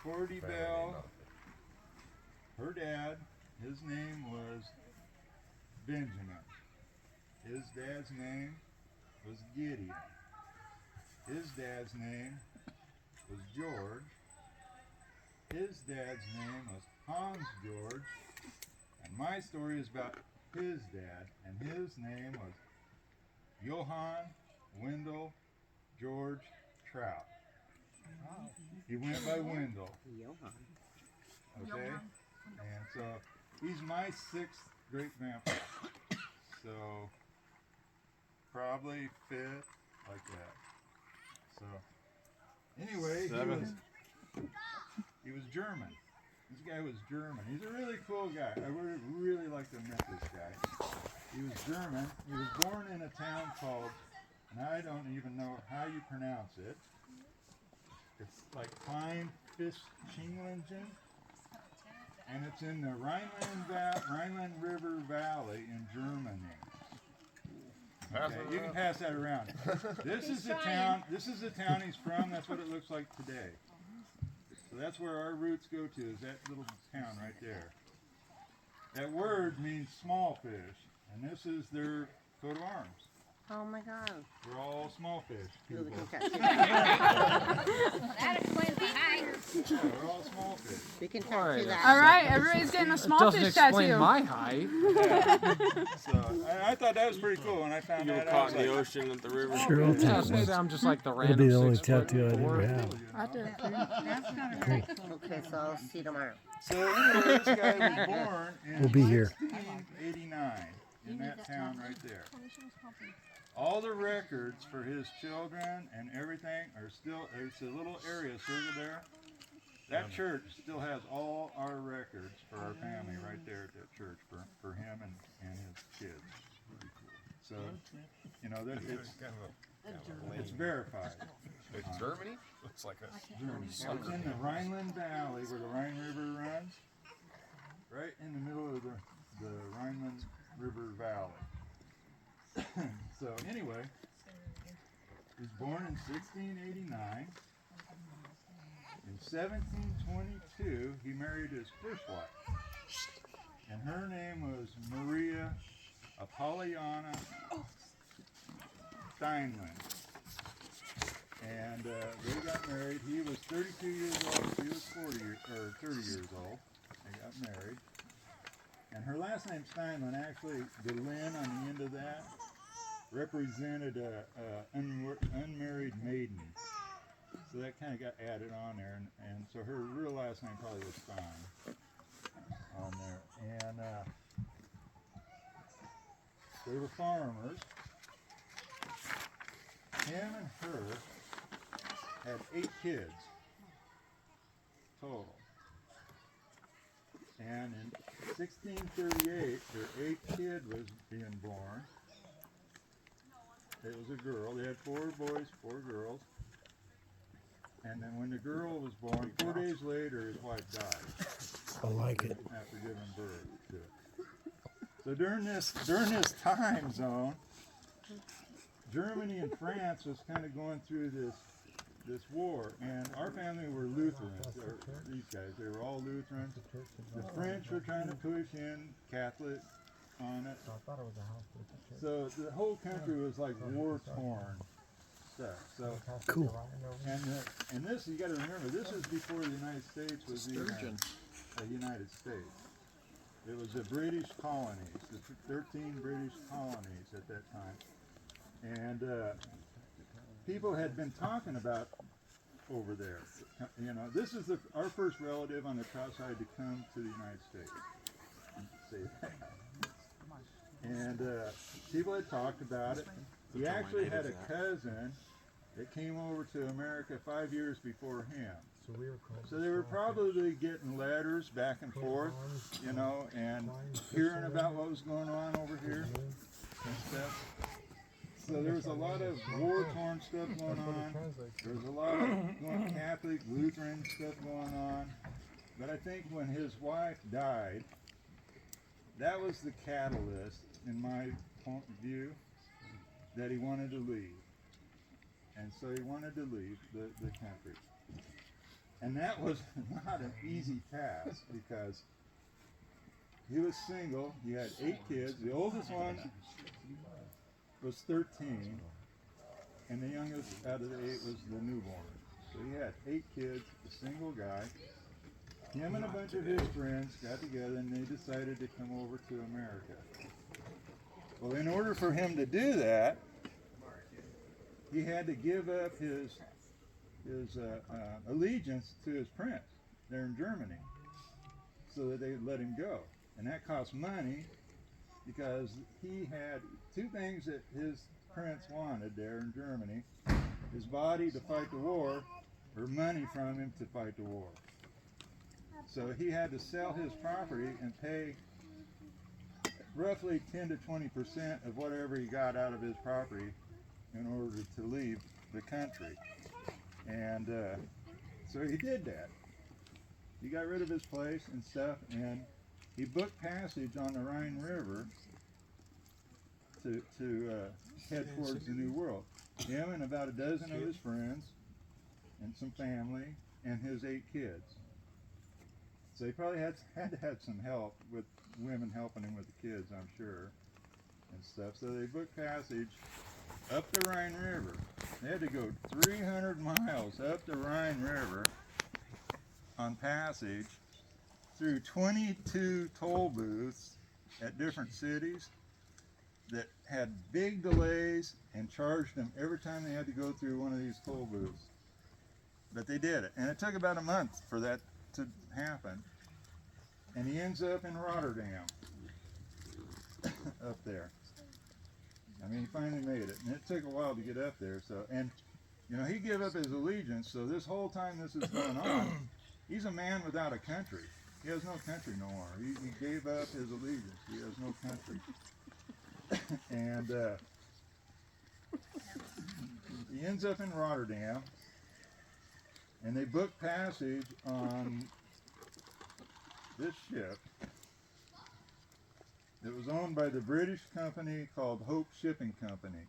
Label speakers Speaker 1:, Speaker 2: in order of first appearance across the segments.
Speaker 1: Cordie Bell, her dad, his name was Benjamin. His dad's name was Gideon. His dad's name was George. His dad's name was Hans George. And my story is about his dad, and his name was Johann Wendell George Trout. He went by Wendell. Okay? And so he's my 6th great grandpa. So probably 5th, like that. So anyway, he was German. This guy was German. He's a really cool guy. I would really like to have met this guy. He was German. He was born in a town called, and I don't even know how you pronounce it. It's like Kleinfischingen, and it's in the Rhineland River Valley in Germany. Okay, you can pass that around. This is the town. This is the town he's from. That's what it looks like today. So that's where our roots go to. Is that little town right there? That word means small fish, and this is their coat of arms.
Speaker 2: Oh my God.
Speaker 1: We're all small fish people.
Speaker 2: That explains the height.
Speaker 1: Yeah, we're all small fish.
Speaker 2: We can tattoo that.
Speaker 3: All right, everybody's getting a small fish tattoo.
Speaker 4: Doesn't explain my height.
Speaker 1: So I thought that was pretty cool when I found
Speaker 5: You were
Speaker 1: that
Speaker 5: caught
Speaker 1: out.
Speaker 5: in the ocean at the river.
Speaker 6: Sure, I'll
Speaker 4: Yeah,
Speaker 6: take one.
Speaker 4: I'm just like the
Speaker 6: It'll
Speaker 4: random
Speaker 6: be the only
Speaker 4: 6 foot
Speaker 6: tattoo I'd
Speaker 4: four.
Speaker 6: ever have.
Speaker 3: I do too.
Speaker 2: That's not very cool. Okay, so I'll see you tomorrow.
Speaker 1: So anyway, this guy was born in
Speaker 6: We'll be here.
Speaker 1: 1989 in that town right there. All the records for his children and everything are still, there's a little area circled there. That church still has all our records for our family right there at that church for him and his kids. So, you know, it's verified.
Speaker 5: It's Germany? Looks like a
Speaker 1: Germany. It's in the Rhineland Valley where the Rhine River runs. Right in the middle of the Rhineland River Valley. So anyway, he was born in 1689. In 1722, he married his first wife, and her name was Maria Apolliana Steinland. And they got married. He was 32 years old. She was 30 years old. They got married. And her last name Steinland, actually, the Lynn on the end of that, represented a unmarried maiden. So that kind of got added on there. And so her real last name probably was Stein on there. And they were farmers. Him and her had 8 kids total. And in 1638, their 8th kid was being born. It was a girl. They had 4 boys, 4 girls. And then when the girl was born, 4 days later, his wife died.
Speaker 6: I like it.
Speaker 1: After giving birth to it. So during this time zone, Germany and France was kind of going through this war, and our family were Lutherans. These guys, they were all Lutherans. The French were trying to push in Catholic on it. So the whole country was like war-torn stuff. So
Speaker 6: Cool.
Speaker 1: and this, you got to remember, this is before the United States was even a United States. It was the British colonies, the 13 British colonies at that time. And people had been talking about over there. You know, this is our first relative on the Trout side to come to the United States. Say that. And people had talked about it. He actually had a cousin that came over to America 5 years before him. So they were probably getting letters back and forth, you know, and hearing about what was going on over here and stuff. So there was a lot of war-torn stuff going on. There was a lot of Catholic, Lutheran stuff going on. But I think when his wife died, that was the catalyst, in my point of view, that he wanted to leave. And so he wanted to leave the country. And that was not an easy task because he was single. He had 8 kids. The oldest one was 13, and the youngest out of the 8 was the newborn. So he had 8 kids, a single guy. Him and a bunch of his friends got together and they decided to come over to America. Well, in order for him to do that, he had to give up his allegiance to his prince there in Germany so that they'd let him go. And that cost money because he had 2 things that his prince wanted there in Germany: his body to fight the war, or money from him to fight the war. So he had to sell his property and pay roughly 10 to 20% of whatever he got out of his property in order to leave the country. And so he did that. He got rid of his place and stuff, and he booked passage on the Rhine River to head towards the New World. Him and about a dozen of his friends and some family and his 8 kids. So he probably had to have some help with women helping him with the kids, I'm sure, and stuff. So they booked passage up the Rhine River. They had to go 300 miles up the Rhine River on passage through 22 toll booths at different cities that had big delays and charged them every time they had to go through one of these toll booths. But they did it, and it took about a month for that to happen. And he ends up in Rotterdam up there. I mean, he finally made it, and it took a while to get up there. So, and you know, he gave up his allegiance. So this whole time this is going on, he's a man without a country. He has no country no more. He gave up his allegiance. He has no country. And he ends up in Rotterdam, and they book passage on this ship that was owned by the British company called Hope Shipping Company.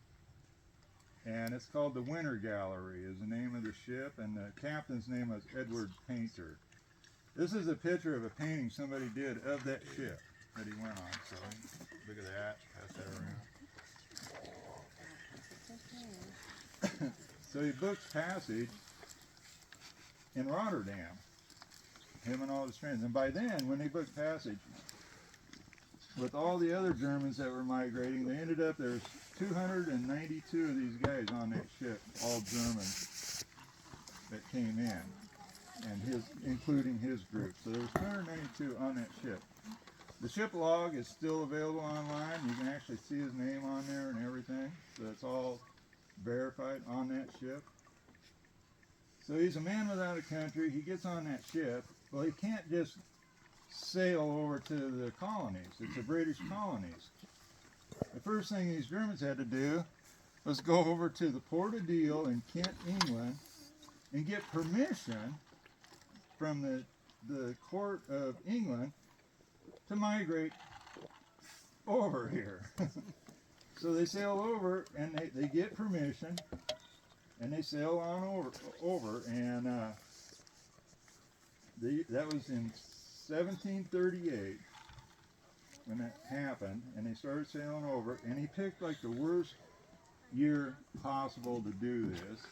Speaker 1: And it's called the Winter Gallery is the name of the ship, and the captain's name was Edward Painter. This is a picture of a painting somebody did of that ship that he went on. So look at that, pass that around. So he books passage in Rotterdam, him and all his friends. And by then, when they booked passage, with all the other Germans that were migrating, they ended up, there's 292 of these guys on that ship, all Germans that came in, and including his group. So there was 292 on that ship. The ship log is still available online. You can actually see his name on there and everything. So it's all verified on that ship. So he's a man without a country. He gets on that ship. Well, he can't just sail over to the colonies. It's the British colonies. The first thing these Germans had to do was go over to the Port of Deal in Kent, England, and get permission from the court of England to migrate over here. So they sail over, and they get permission, and they sail on over, and that was in 1738 when that happened, and they started sailing over, and he picked like the worst year possible to do this,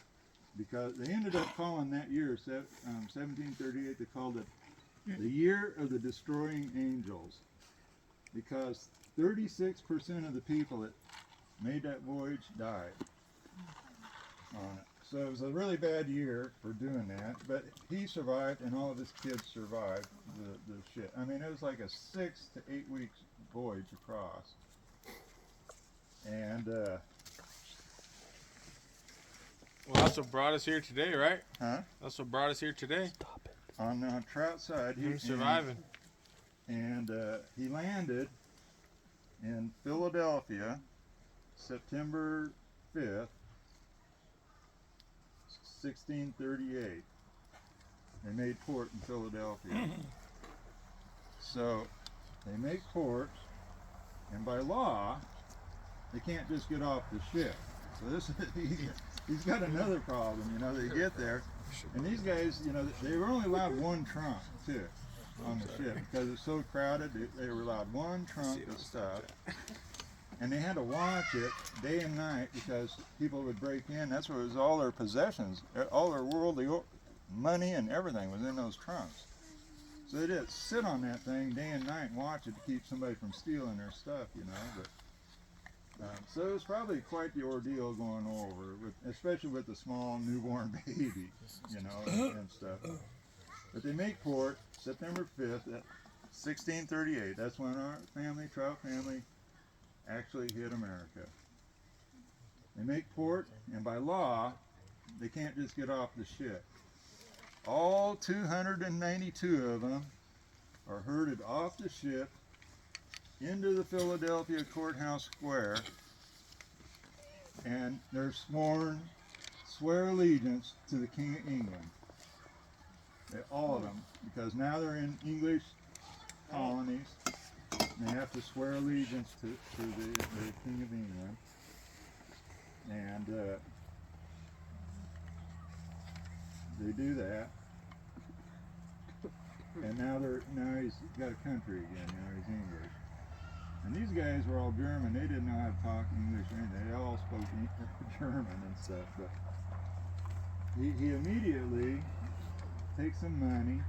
Speaker 1: because they ended up calling that year, 1738, they called it the year of the destroying angels, because 36% of the people that made that voyage died on it. So it was a really bad year for doing that, but he survived, and all of his kids survived the ship. I mean, it was like a 6 to 8 weeks voyage across. And
Speaker 5: well, that's what brought us here today, right?
Speaker 1: Huh?
Speaker 5: That's what brought us here today.
Speaker 1: On Trout side,
Speaker 5: He's surviving.
Speaker 1: And he landed in Philadelphia, September 5th, 1638. They made port in Philadelphia. So they make port, and by law, they can't just get off the ship. So this is he's got another problem, you know, they get there, and these guys, you know, they were only allowed one trunk, too, on the ship, because it's so crowded, they were allowed one trunk of stuff, and they had to watch it day and night, because people would break in. That's where it was all their possessions, all their worldly money and everything was in those trunks. So they did sit on that thing day and night and watch it to keep somebody from stealing their stuff, you know, but so it was probably quite the ordeal going over, especially with the small newborn baby, you know, and stuff. But they make port September 5th at 1638. That's when our family, Trout family, actually hit America. They make port, and by law, they can't just get off the ship. All 292 of them are herded off the ship into the Philadelphia Courthouse Square, and they're swear allegiance to the King of England. All of them, because now they're in English colonies, and they have to swear allegiance to the King of England. And they do that. And now he's got a country again, you know, he's English. And these guys were all German. They didn't know how to talk English or anything. They all spoke German and stuff. But he immediately takes some money,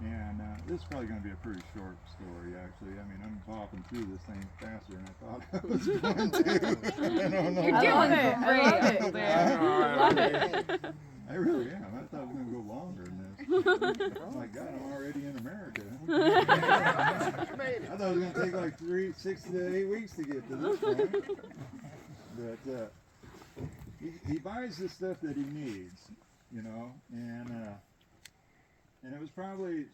Speaker 1: and this is probably going to be a pretty short story, actually. I mean, I'm bopping through this thing faster than I thought I was going to. I don't know.
Speaker 3: You're doing it. I love it.
Speaker 1: I really am. I thought it was going to go longer than this. Oh my God, I'm already in America. I thought it was going to take like 6 to 8 weeks to get to this point. But he buys the stuff that he needs, you know, and it was probably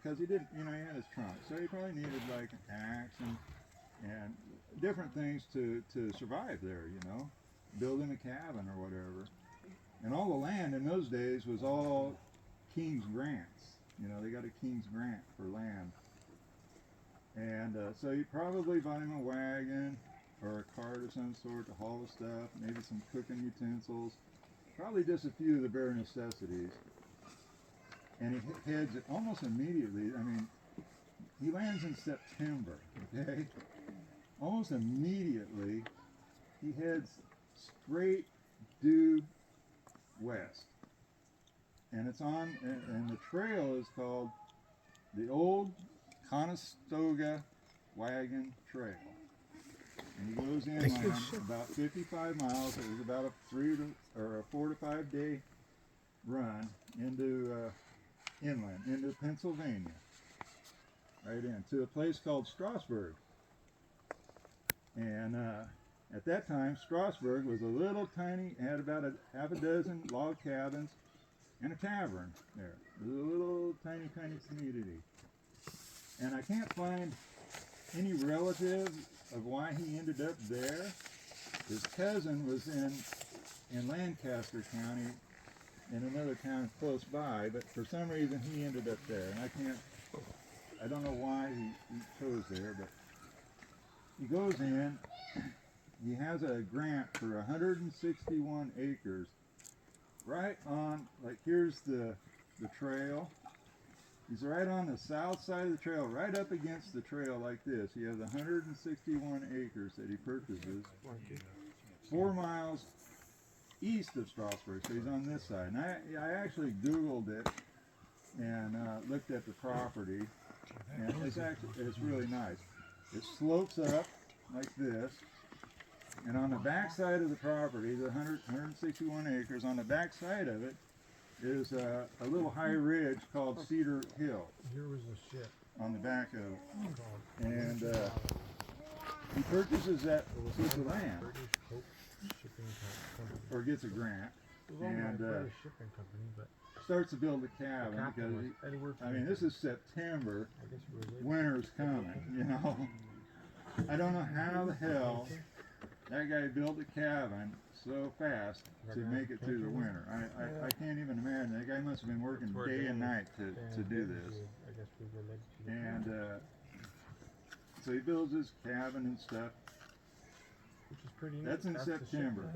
Speaker 1: because he didn't, you know, he had his trunk, so he probably needed like an axe and different things to survive there, you know, building a cabin or whatever. And all the land in those days was all king's grants. You know, they got a king's grant for land. And so he probably bought him a wagon or a cart of some sort to haul the stuff, maybe some cooking utensils, probably just a few of the bare necessities. And he heads almost immediately. I mean, he lands in September, okay? Almost immediately, he heads straight due west. And it's on, and the trail is called the Old Conestoga Wagon Trail. And he goes inland about 55 miles. It was about a 4 to 5 day run into inland, into Pennsylvania, right in, to a place called Strasburg. And at that time, Strasburg was a little tiny, had about half a dozen log cabins and a tavern there. It was a little tiny community. And I can't find any relative of why he ended up there. His cousin was in Lancaster County, in another town close by, but for some reason he ended up there. And I don't know why he chose there, but he goes in. He has a grant for 161 acres right on, like here's the trail. He's right on the south side of the trail, right up against the trail like this. He has 161 acres that he purchases 4 miles east of Strasburg, so he's on this side. And I actually Googled it and looked at the property, and it's really nice. It slopes up like this, and on the back side of the property, the 161 acres, on the back side of it is a little high ridge called Cedar Hill.
Speaker 4: Here was the ship.
Speaker 1: On the back of it. And he purchases that piece of land, or gets a grant, and starts to build a cabin because this is September, winter's coming, you know. I don't know how the hell that guy built a cabin so fast to make it through the winter. I can't even imagine. That guy must have been working day and night to do this. And so he builds his cabin and stuff. That's in September.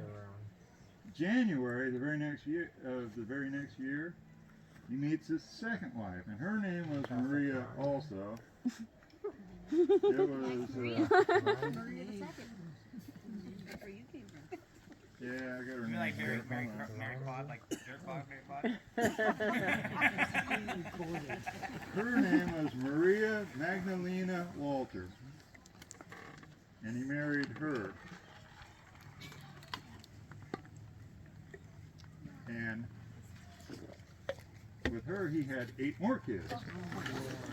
Speaker 1: January, the very next year, he meets his second wife, and her name was Maria also. It was
Speaker 2: Maria the second. That's where you came from.
Speaker 1: yeah, I got her
Speaker 4: You
Speaker 1: name.
Speaker 4: like Mary Quad, like Jerk Quad, Mary Quad?
Speaker 1: Her name was Maria Magdalena Walter, and he married her. And with her, he had 8 more kids.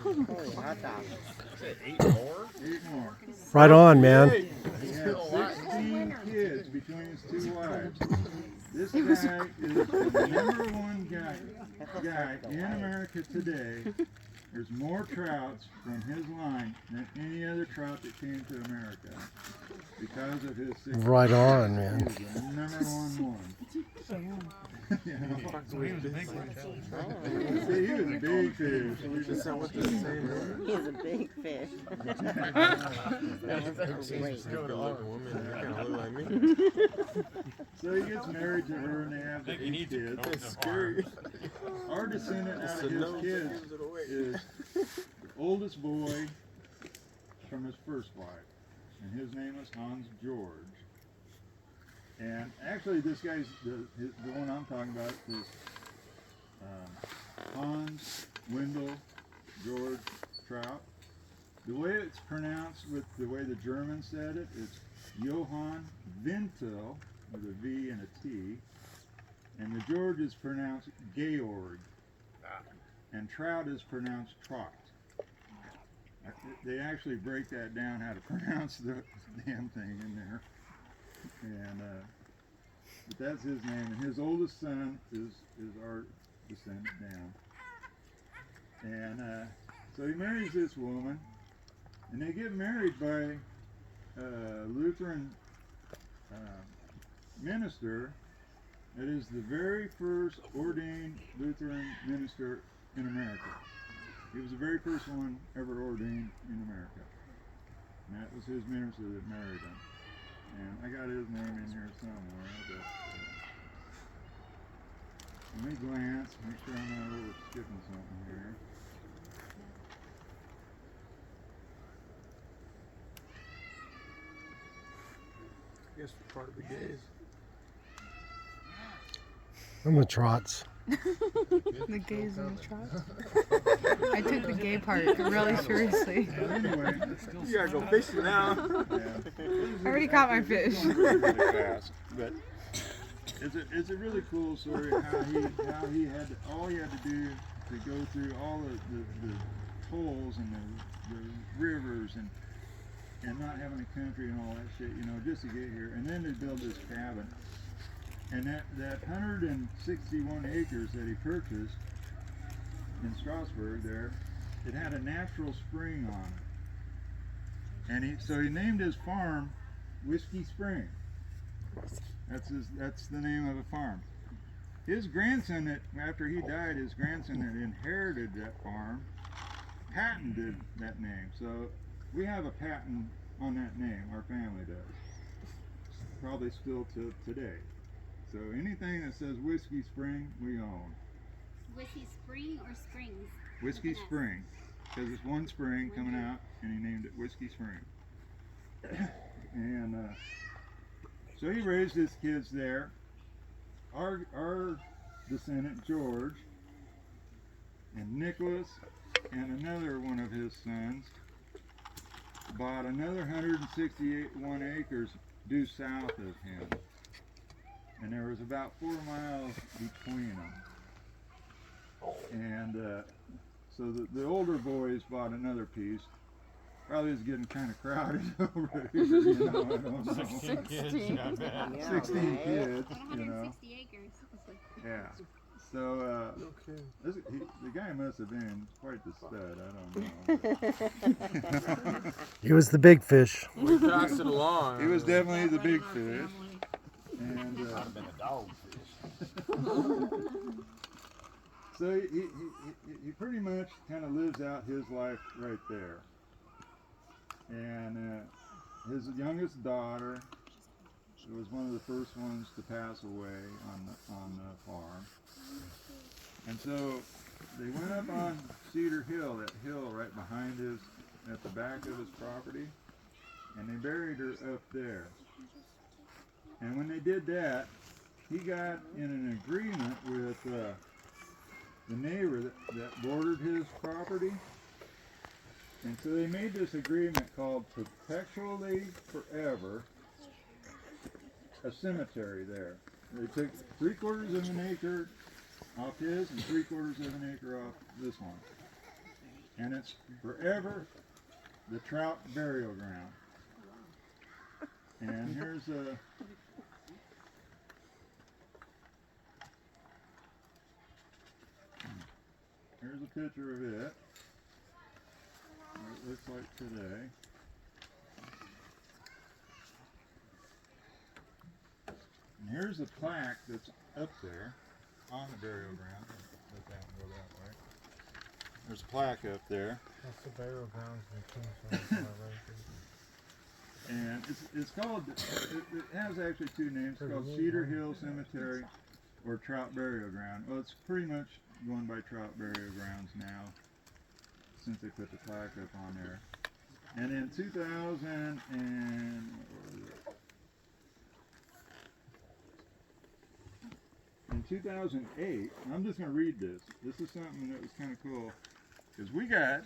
Speaker 2: Holy hot dog.
Speaker 5: 8 more?
Speaker 1: 8 more.
Speaker 6: Right on, man.
Speaker 1: He had 16 kids between his 2 wives. This guy is the #1 guy in America today. There's more trouts from his line than any other trout that came to America because of his 16.
Speaker 6: Right on, man.
Speaker 1: He was the #1 one. You know?
Speaker 4: So he was a big one.
Speaker 1: See, he was a big fish.
Speaker 2: He's a big fish. That was great.
Speaker 1: So he gets married to her and they have the 8 kids.
Speaker 5: It's scary.
Speaker 1: Our descendant out of his kids is the oldest boy from his first wife, and his name is Hans George. And actually, this guy's the one I'm talking about is Hans Wendell George Trout. The way it's pronounced with the way the Germans said it, it's Johann Wintel with a V and a T, and the George is pronounced Georg, and Trout is pronounced Trot. They actually break that down how to pronounce the damn thing in there. And but that's his name, and his oldest son is our descendant down. And so he marries this woman, and they get married by a Lutheran minister that is the very first ordained Lutheran minister in America. He was the very first one ever ordained in America, and that was his minister that married him. And I got his name in here somewhere, but let me glance, make sure I'm not skipping something here.
Speaker 5: I guess we're part of the gays.
Speaker 6: I'm the trots.
Speaker 3: The gays and the trots. I took the gay part really seriously.
Speaker 1: But anyway,
Speaker 5: You gotta go fishing now.
Speaker 1: yeah.
Speaker 3: I already caught my fish.
Speaker 1: But it's a really cool story how he had all he had to do to go through all the tolls and the rivers and not having a country and all that shit, you know, just to get here. And then they build this cabin. And that 161 acres that he purchased in Strasbourg there, it had a natural spring on it. And so he named his farm Whiskey Spring. That's the name of the farm. His grandson, after he died, his grandson that inherited that farm patented that name. So we have a patent on that name, our family does. Probably still to today. So anything that says Whiskey Spring, we own.
Speaker 7: Whiskey Spring or Springs?
Speaker 1: Whiskey Spring, because it's one spring coming out, and he named it Whiskey Spring. And so he raised his kids there. Our descendant, George, and Nicholas, and another one of his sons, bought another 161 acres due south of him. And there was about 4 miles between them. And so the older boys bought another piece. Probably was getting kind of crowded over here, you know, I don't know.
Speaker 5: 16 kids, not bad.
Speaker 1: 16 kids,
Speaker 7: And
Speaker 1: you know.
Speaker 7: 160 acres.
Speaker 1: Yeah. So the guy must have been quite the stud, I don't know.
Speaker 6: He was the big fish.
Speaker 5: We passed it along.
Speaker 1: He was definitely the big fish. And
Speaker 5: been a dog fish.
Speaker 1: so he pretty much kind of lives out his life right there. And his youngest daughter was one of the first ones to pass away on the farm. And so they went up on Cedar Hill, that hill right behind his, at the back of his property, and they buried her up there. And when they did that, he got in an agreement with the neighbor that bordered his property. And so they made this agreement called Perpetually Forever, a cemetery there. They took 3/4 of an acre off his and 3/4 of an acre off this one. And it's forever the Trout burial ground. And here's a picture of it. What it looks like today. And here's the plaque that's up there on the burial ground. Let that one go that way. There's a plaque up there.
Speaker 8: That's the burial grounds in Kingston.
Speaker 1: And it's called, it has actually two names. It's called Cedar Hill Cemetery or Trout Burial Ground. Well, it's pretty much going by Trout Burial Grounds now, since they put the plaque up on there. And in 2008, I'm just going to read this. This is something that was kind of cool, because we got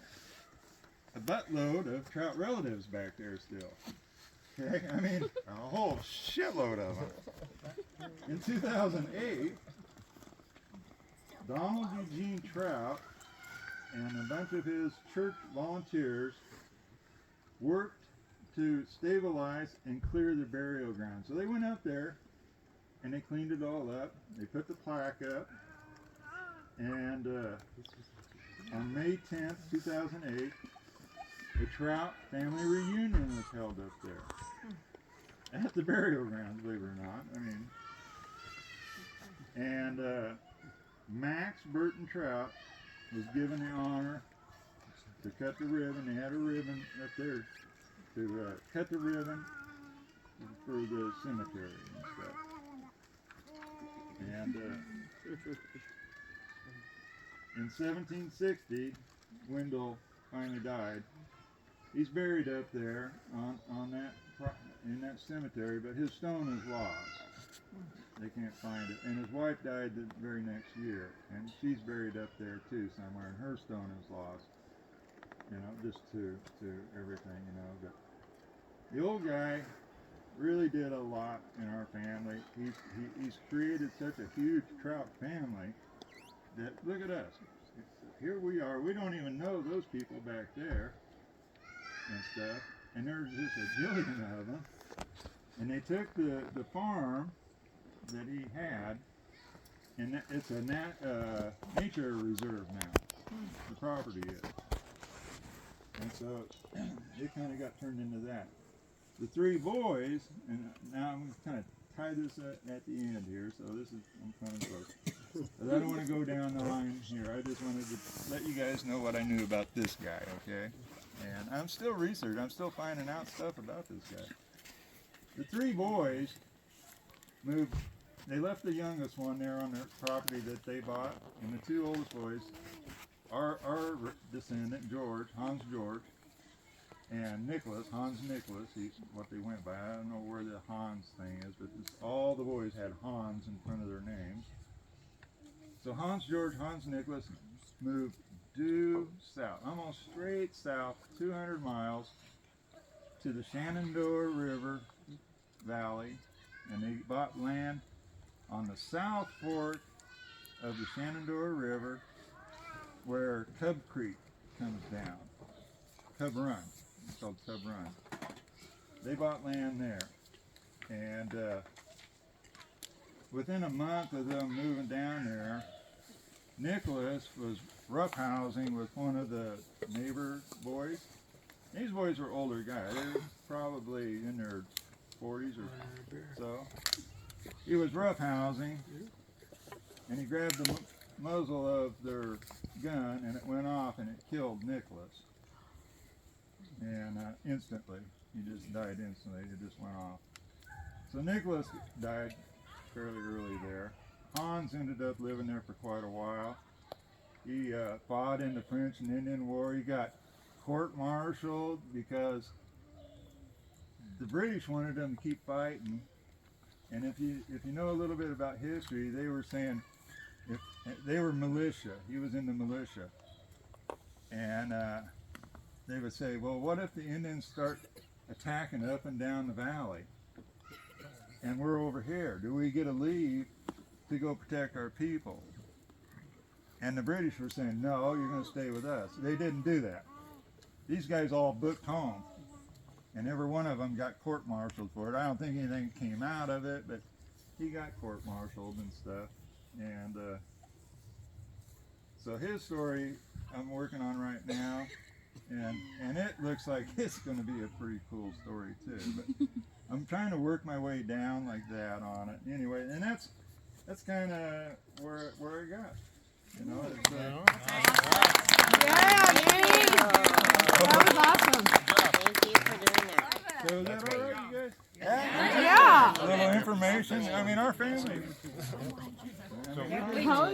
Speaker 1: a buttload of Trout relatives back there still. Okay, I mean, a whole shitload of them. In 2008, Donald Eugene Trout and a bunch of his church volunteers worked to stabilize and clear the burial ground. So they went up there and they cleaned it all up. They put the plaque up, and on May 10th, 2008, the Trout family reunion was held up there at the burial ground, believe it or not. I mean, and Max Burton Trout was given the honor to cut the ribbon. They had a ribbon up there to cut the ribbon for the cemetery and stuff. And in 1760, Wendell finally died. He's buried up there on that in that cemetery, but his stone is lost. They can't find it. And his wife died the very next year, and she's buried up there too somewhere, and her stone is lost. You know, just to everything, you know. But the old guy really did a lot in our family. He's created such a huge Trout family that, look at us. Here we are. We don't even know those people back there and stuff. And there's just a jillion of them. And they took the farm that he had, and it's a nature reserve now. The property is. And so it kind of got turned into that. The three boys, and now I'm going to kind of tie this at the end here, so this is, I'm kind of close. But I don't want to go down the line here. I just wanted to let you guys know what I knew about this guy, okay? And I'm still researching. I'm still finding out stuff about this guy. The three boys moved. They left the youngest one there on their property that they bought, and the two oldest boys, our descendant, George, Hans George, and Nicholas, Hans Nicholas, he's what they went by. I don't know where the Hans thing is, but all the boys had Hans in front of their names. So Hans George, Hans Nicholas moved due south, almost straight south, 200 miles, to the Shenandoah River Valley, and they bought land on the south fork of the Shenandoah River where Cub Creek comes down. Cub Run. It's called Cub Run. They bought land there. And within a month of them moving down there, Nicholas was roughhousing with one of the neighbor boys. These boys were older guys. They were probably in their 40s or so. He was roughhousing, and he grabbed the muzzle of their gun, and it went off, and it killed Nicholas. And instantly, he just died instantly. It just went off. So Nicholas died fairly early there. Hans ended up living there for quite a while. He fought in the French and Indian War. He got court-martialed because the British wanted him to keep fighting. And if you know a little bit about history, they were saying if they were militia. He was in the militia, and they would say, well, what if the Indians start attacking up and down the valley, and we're over here? Do we get a leave to go protect our people? And the British were saying, no, you're going to stay with us. They didn't do that. These guys all booked home, and every one of them got court-martialed for it. I don't think anything came out of it, but he got court-martialed and stuff. And so his story I'm working on right now, and it looks like it's going to be a pretty cool story too. But I'm trying to work my way down like that on it. Anyway, and that's kind of where I got. You know, it's,
Speaker 3: Yeah, yay! That was awesome.
Speaker 2: Thank you for doing that.
Speaker 1: so is that all right, you guys?
Speaker 3: Yeah.
Speaker 1: A little information. I mean, our family.
Speaker 3: That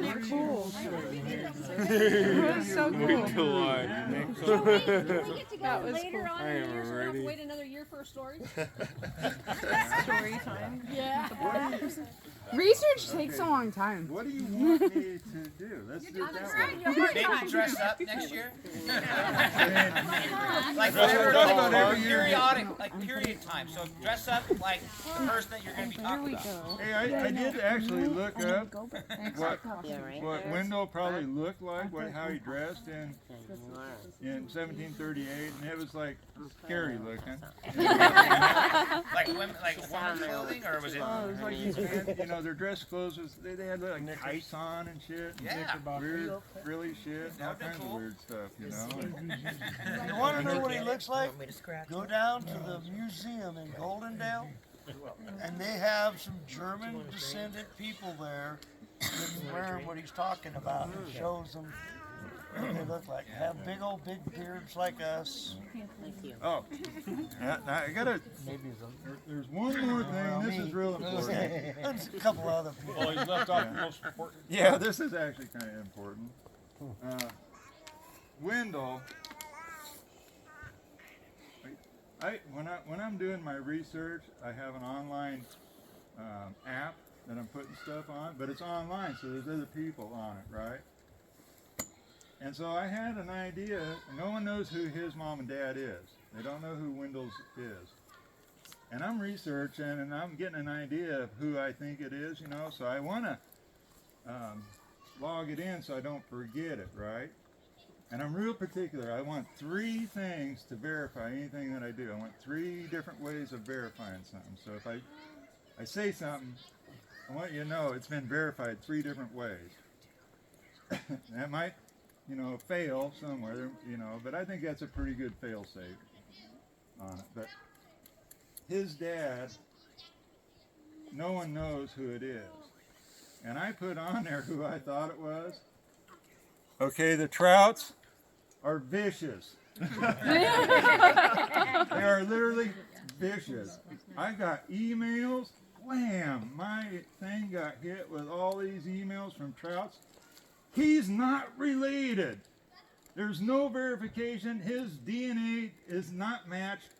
Speaker 3: was cool. That was so cool.
Speaker 7: Can we get together
Speaker 3: That was
Speaker 7: later
Speaker 3: cool.
Speaker 7: on in the year so we don't have to wait another year for a story?
Speaker 3: Story time.
Speaker 7: Yeah.
Speaker 3: Research takes a long time.
Speaker 1: What do you want me to do? Let's do it that way.
Speaker 4: Maybe dress up next year. Like periodic, like period time. So dress up like the person that you're going to be talking about.
Speaker 1: Hey, I did actually look up
Speaker 2: Yeah, right.
Speaker 1: what Wendell probably looked like, how he dressed in 1738, and it was like scary looking.
Speaker 4: Like women, like women's clothing, or was it?
Speaker 1: It was like these men, you know, their dress clothes was they had like tights on and shit.
Speaker 4: Yeah.
Speaker 1: Weird, frilly shit, all kinds of weird stuff, you know.
Speaker 9: You want to know what he looks like? Go down to the museum in Goldendale, and they have some German descendant people there that wear what he's talking about. It shows them what they look like. Have big old big beards like us.
Speaker 1: Oh, yeah, now I gotta. There's one more thing. This is real important.
Speaker 9: There's a couple other people.
Speaker 5: Oh, he's left off the most important.
Speaker 1: Yeah, this is actually kind of important. Wendell, when I'm doing my research, I have an online app that I'm putting stuff on, but it's online, so there's other people on it, right? And so I had an idea. No one knows who his mom and dad is. They don't know who Wendell's is. And I'm researching, and I'm getting an idea of who I think it is, you know, so I want to log it in so I don't forget it, right? And I'm real particular. I want 3 things to verify anything that I do. I want 3 different ways of verifying something. So if I say something, I want you to know it's been verified 3 different ways. That might, you know, fail somewhere, you know, but I think that's a pretty good fail-safe on it. But his dad, no one knows who it is. And I put on there who I thought it was. Okay, the Trouts are vicious. They are literally vicious. I got emails. Wham! My thing got hit with all these emails from Trouts. He's not related. There's no verification. His DNA is not matched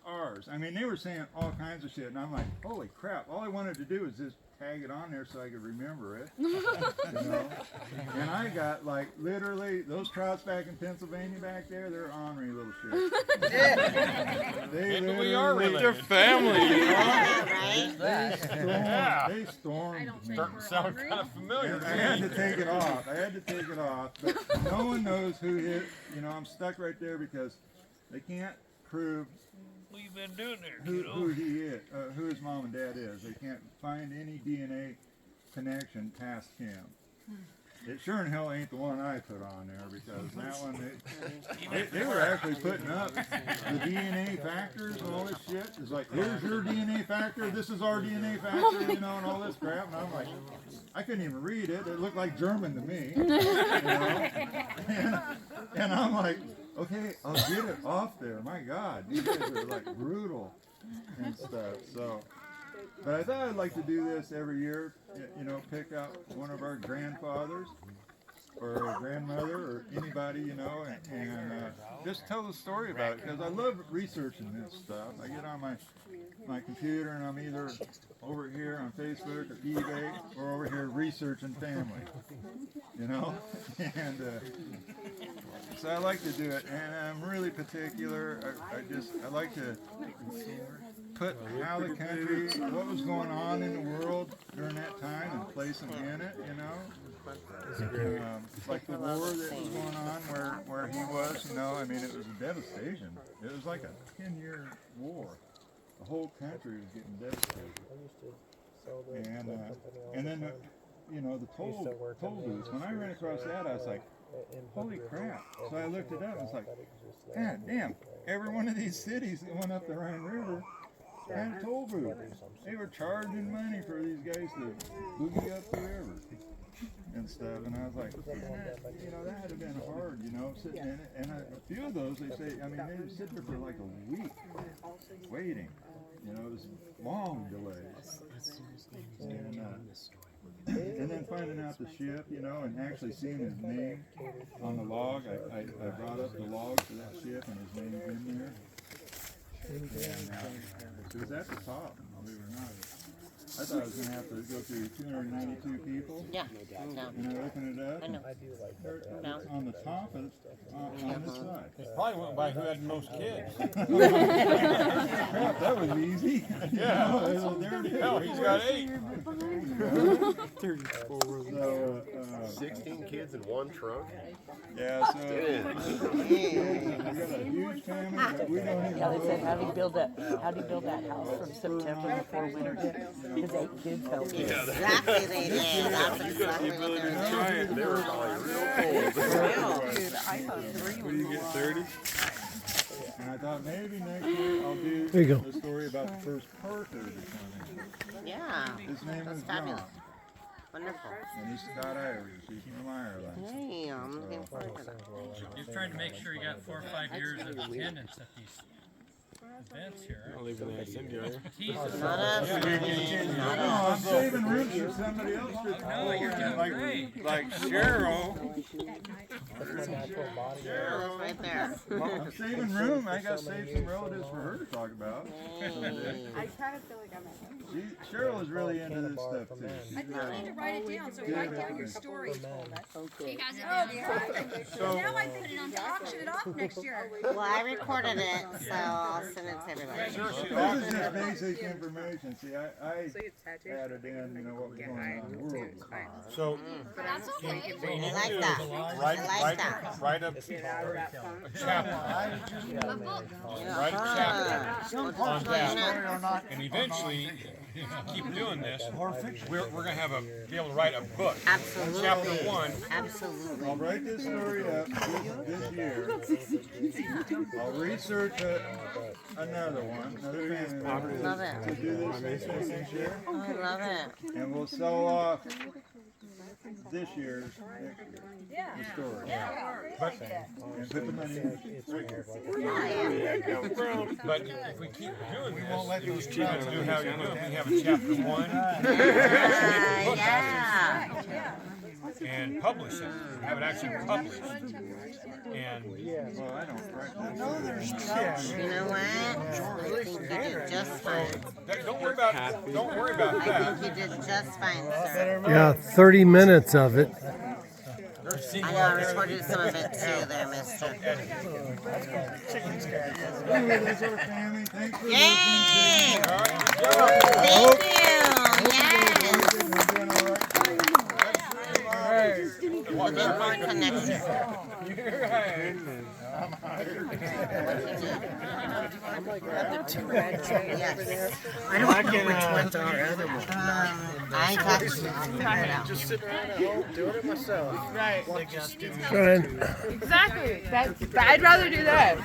Speaker 1: ours. I mean, they were saying all kinds of shit, and I'm like, holy crap. All I wanted to do was just tag it on there so I could remember it. You know? And I got, like, literally, those Trouts back in Pennsylvania back there, they're ornery little shit.
Speaker 5: Maybe we are related. They're family.
Speaker 1: They stormed.
Speaker 5: Starting to sound kind of familiar.
Speaker 1: I had to take it off. But no one knows who hit. You know, I'm stuck right there because they can't prove
Speaker 9: What you been doing there,
Speaker 1: who he is, who his mom and dad is. They can't find any DNA connection past him. It sure in hell ain't the one I put on there, because that one, they were actually putting up the DNA factors and all this shit. It's like, here's your DNA factor, this is our DNA factor, you know, and all this crap. And I'm like, I couldn't even read it. It looked like German to me. You know? And I'm like, okay, I'll get it off there. My God, you guys are like brutal and stuff. So But I thought I'd like to do this every year, you know, pick out one of our grandfathers or a grandmother or anybody, you know, and just tell the story about it, because I love researching this stuff. I get on my computer and I'm either over here on Facebook or eBay or over here researching family, you know, and so I like to do it, and I'm really particular. I like to put how the country, what was going on in the world during that time and place them in it, you know. Like the war that was going on where he was, you know, I mean, it was a devastation. It was like a 10-year war. The whole country was getting devastated. And then, you know, the toll booths. When I ran across that, I was like, holy crap. So I looked it up and it's like, God damn, every one of these cities that went up the Rhine River had a toll booth. They were charging money for these guys to boogie up the river and stuff, and I was like, man, that had to have been hard, you know, sitting in it. And a few of those, they say, I mean, they would sit there for like a week waiting. You know, it was long delays. And then finding out the ship, you know, and actually seeing his name on the log. I brought up the log for that ship, and his name's in there. And it was at the top, believe it or not. I thought I was going to have to go through 292 people.
Speaker 2: Yeah. No.
Speaker 1: And I opened it up.
Speaker 2: I know.
Speaker 1: No. On the top of on this side.
Speaker 5: Probably went by who had the most kids.
Speaker 1: That was easy.
Speaker 5: Yeah.
Speaker 1: So there it is.
Speaker 5: Hell, he's got 8.
Speaker 10: 16 kids in one trunk?
Speaker 1: Yeah, so we got a huge family, but we don't even
Speaker 2: Yeah, they said, how do you build that house from September before winter hit? Because 8 kids helped.
Speaker 10: Exactly, they did. That's exactly what they were doing. They were probably real cold.
Speaker 2: Dude, I thought 3 was
Speaker 5: What do you get, 30?
Speaker 1: And I thought maybe next year I'll do
Speaker 6: There you go.
Speaker 1: the story about the first Parker to come in.
Speaker 2: Yeah.
Speaker 1: His name
Speaker 2: That's
Speaker 1: is
Speaker 2: fabulous.
Speaker 1: John.
Speaker 2: Wonderful.
Speaker 1: And he's Scott-Irish. He's from Ireland.
Speaker 2: Hey, I'm looking forward to that.
Speaker 11: He's trying to make sure you got 4 or 5 years of attendance at these events here.
Speaker 5: I'll leave it there. Cindy, are you?
Speaker 2: Not us. Not
Speaker 1: No,
Speaker 2: us.
Speaker 1: I'm saving room for somebody else to
Speaker 11: No, you're doing great.
Speaker 5: Like Cheryl.
Speaker 2: Cheryl's right there.
Speaker 1: I'm saving room. I got to save some relatives for her to talk about.
Speaker 3: I kind of feel like I'm at home.
Speaker 1: Cheryl is really into this stuff too.
Speaker 7: I think you need to write it down, so write down your story.
Speaker 2: Okay.
Speaker 7: He has it down. Now I think you need to auction it off next year.
Speaker 2: Well, I recorded it, so I'll send it to everybody.
Speaker 1: This is just basic information. See, I added in, you know, what was going on in the world.
Speaker 5: So,
Speaker 7: But that's okay.
Speaker 2: I like that. I like that.
Speaker 5: write a chapter. Write a chapter on that. And eventually, if you keep doing this, we're going to have be able to write a book.
Speaker 2: Absolutely.
Speaker 5: Chapter 1.
Speaker 2: Absolutely.
Speaker 1: I'll write this story up this year. I'll research another family member
Speaker 2: Love it.
Speaker 1: to do this next year.
Speaker 2: I love it.
Speaker 1: And we'll sell off this year's the story. And put the money in.
Speaker 5: But if we keep doing this, we won't let those chapters do how you do it. We have a chapter 1.
Speaker 2: Yeah.
Speaker 5: And publish it. Have it actually published. And
Speaker 1: Well, I don't write that.
Speaker 2: You know what? I think you did just fine.
Speaker 5: don't worry about
Speaker 2: I
Speaker 5: that.
Speaker 2: think you did just fine, sir.
Speaker 6: Yeah, 30 minutes of it.
Speaker 2: I know I recorded some of it too there, mister.
Speaker 1: Family, thanks for
Speaker 2: Yay!
Speaker 1: listening.
Speaker 2: Thank you! Yes! Looking forward to next year. Yes. I don't know which ones are other ones. I got you. I'll figure it out.
Speaker 8: Just sitting around at home doing it myself.
Speaker 3: Right.
Speaker 6: Trying.
Speaker 3: Exactly. I'd rather do that.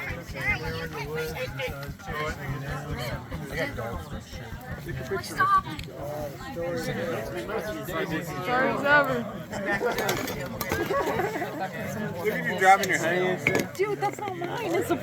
Speaker 7: Stop.
Speaker 3: Story's over.
Speaker 5: Look at you driving your honey and shit.
Speaker 3: Dude, that's not mine. It's a